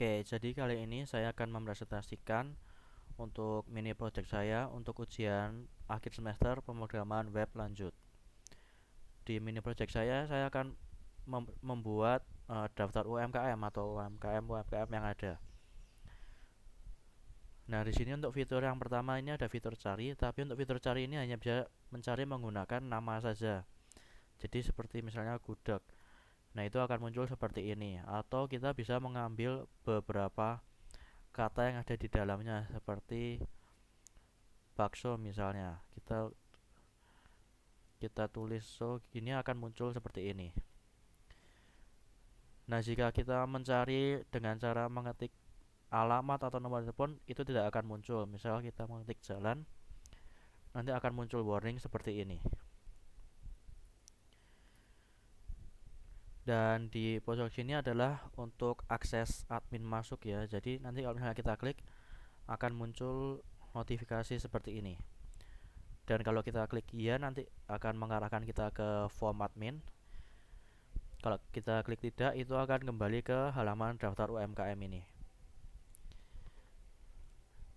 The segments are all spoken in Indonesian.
Oke, jadi kali ini saya akan mempresentasikan untuk mini project saya untuk ujian akhir semester pemrograman web lanjut. Di mini project saya akan membuat daftar UMKM atau UMKM yang ada. Nah, di sini untuk fitur yang pertama ini ada fitur cari, tapi untuk fitur cari ini hanya bisa mencari menggunakan nama saja. Jadi seperti misalnya gudeg. Nah, itu akan muncul seperti ini, atau kita bisa mengambil beberapa kata yang ada di dalamnya seperti bakso misalnya. Kita tulis so, ini akan muncul seperti ini. Nah, jika kita mencari dengan cara mengetik alamat atau nomor telepon, itu tidak akan muncul. Misal kita mengetik jalan, nanti akan muncul warning seperti ini. Dan di pojok sini adalah untuk akses admin masuk ya. Jadi nanti kalau misalnya kita klik akan muncul notifikasi seperti ini. Dan kalau kita klik iya nanti akan mengarahkan kita ke form admin. Kalau kita klik tidak, itu akan kembali ke halaman daftar UMKM ini.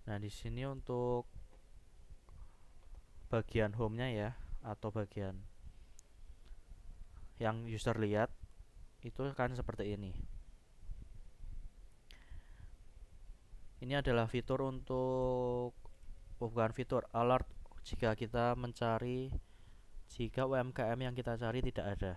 Nah, di sini untuk bagian home-nya ya, atau bagian yang user lihat, itu kan seperti ini. Ini adalah fitur untuk, bukan fitur, alert jika kita mencari, jika UMKM yang kita cari tidak ada.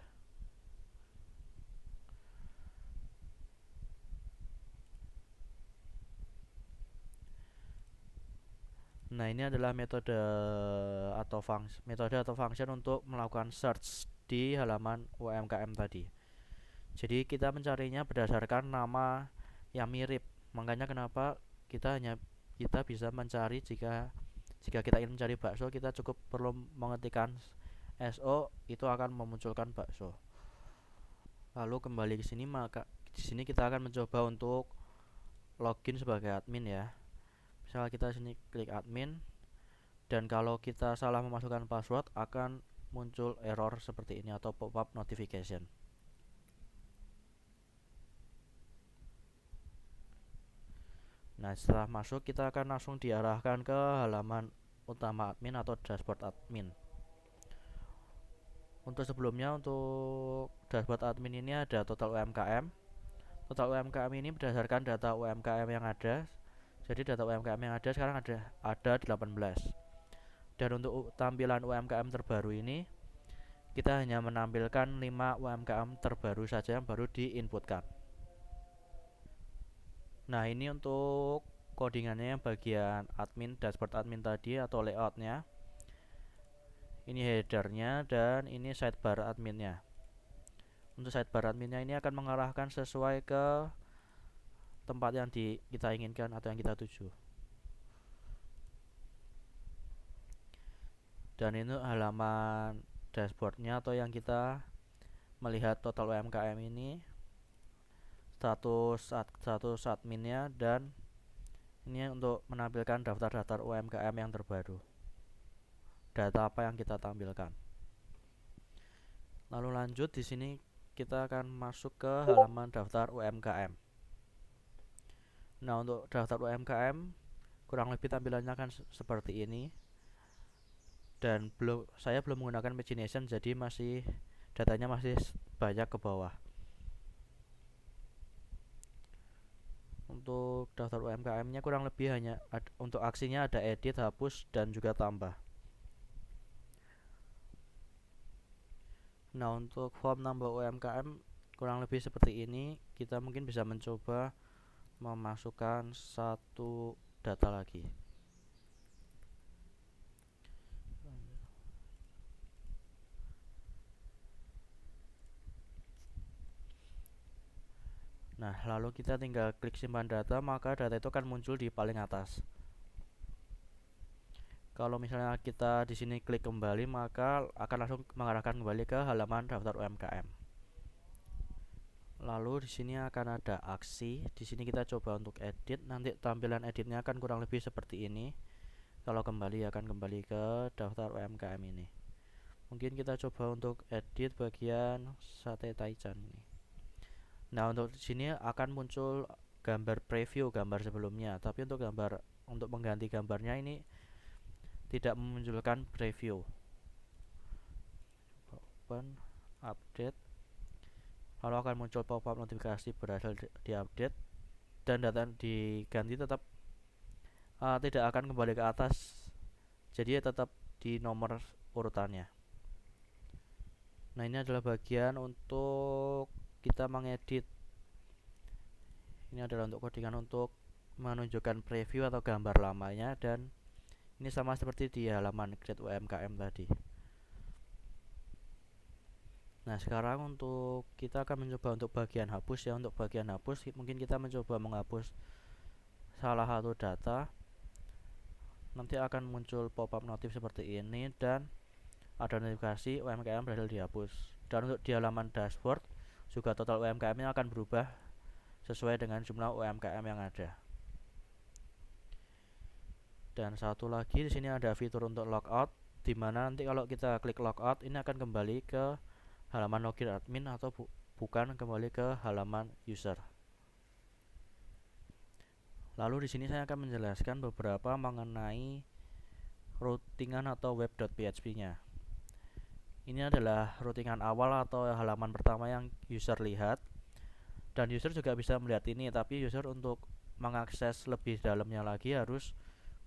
Nah, ini adalah metode atau function untuk melakukan search di halaman UMKM tadi. Jadi kita mencarinya berdasarkan nama yang mirip. Makanya kenapa kita bisa mencari jika kita ingin mencari bakso, kita cukup perlu mengetikkan SO, itu akan memunculkan bakso. Lalu kembali ke sini, maka di sini kita akan mencoba untuk login sebagai admin ya. Misalnya kita sini klik admin, dan kalau kita salah memasukkan password akan muncul error seperti ini atau pop-up notification. Nah, setelah masuk kita akan langsung diarahkan ke halaman utama admin atau dashboard admin. Untuk sebelumnya, untuk dashboard admin ini ada total UMKM. Total UMKM ini berdasarkan data UMKM yang ada. Jadi data UMKM yang ada sekarang ada 18. Dan untuk tampilan UMKM terbaru ini, kita hanya menampilkan 5 UMKM terbaru saja yang baru diinputkan. Nah, ini untuk codingannya yang bagian admin, dashboard admin tadi atau layoutnya. Ini headernya dan ini sidebar adminnya. Untuk sidebar adminnya ini akan mengarahkan sesuai ke tempat yang kita inginkan atau yang kita tuju. Dan ini halaman dashboardnya atau yang kita melihat total UMKM ini, status adminnya, dan ini untuk menampilkan daftar-daftar UMKM yang terbaru. Data apa yang kita tampilkan. Lalu lanjut, di sini kita akan masuk ke halaman daftar UMKM. Nah, untuk daftar UMKM kurang lebih tampilannya akan seperti ini. Dan saya belum menggunakan pagination, jadi datanya masih banyak ke bawah. Untuk daftar UMKM-nya kurang lebih hanya untuk aksinya ada edit, hapus, dan juga tambah. Nah, untuk form nambah UMKM kurang lebih seperti ini. Kita mungkin bisa mencoba memasukkan satu data lagi. Nah, lalu kita tinggal klik simpan data, maka data itu akan muncul di paling atas. Kalau misalnya kita di sini klik kembali, maka akan langsung mengarahkan kembali ke halaman daftar UMKM. Lalu di sini akan ada aksi. Di sini kita coba untuk edit. Nanti tampilan editnya akan kurang lebih seperti ini. Kalau kembali akan kembali ke daftar UMKM ini. Mungkin kita coba untuk edit bagian sate taichan ini. Nah, untuk di sini akan muncul gambar preview gambar sebelumnya, tapi untuk mengganti gambarnya ini tidak memunculkan preview. Open, update, lalu akan muncul pop-up notifikasi berhasil diupdate, dan data diganti tetap tidak akan kembali ke atas, jadi tetap di nomor urutannya. Nah, ini adalah bagian untuk kita mengedit. Ini adalah untuk codingan untuk menunjukkan preview atau gambar lamanya, dan ini sama seperti di halaman Create UMKM tadi. Nah, sekarang kita akan mencoba untuk bagian hapus ya. Untuk bagian hapus mungkin kita mencoba menghapus salah satu data. Nanti akan muncul pop-up notif seperti ini dan ada notifikasi UMKM berhasil dihapus. Dan untuk di halaman dashboard juga total UMKM-nya akan berubah sesuai dengan jumlah UMKM yang ada. Dan satu lagi di sini ada fitur untuk logout, di mana nanti kalau kita klik logout ini akan kembali ke halaman login admin atau bukan kembali ke halaman user. Lalu di sini saya akan menjelaskan beberapa mengenai routingan atau web.php-nya. Ini adalah routingan awal atau halaman pertama yang user lihat, dan user juga bisa melihat ini, tapi user untuk mengakses lebih dalamnya lagi harus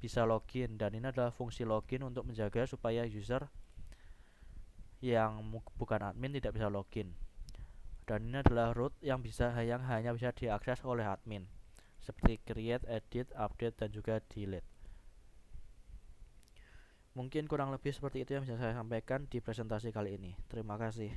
bisa login, dan ini adalah fungsi login untuk menjaga supaya user yang bukan admin tidak bisa login. Dan ini adalah root yang hanya bisa diakses oleh admin, seperti create, edit, update, dan juga delete. Mungkin kurang lebih seperti itu yang bisa saya sampaikan di presentasi kali ini. Terima kasih.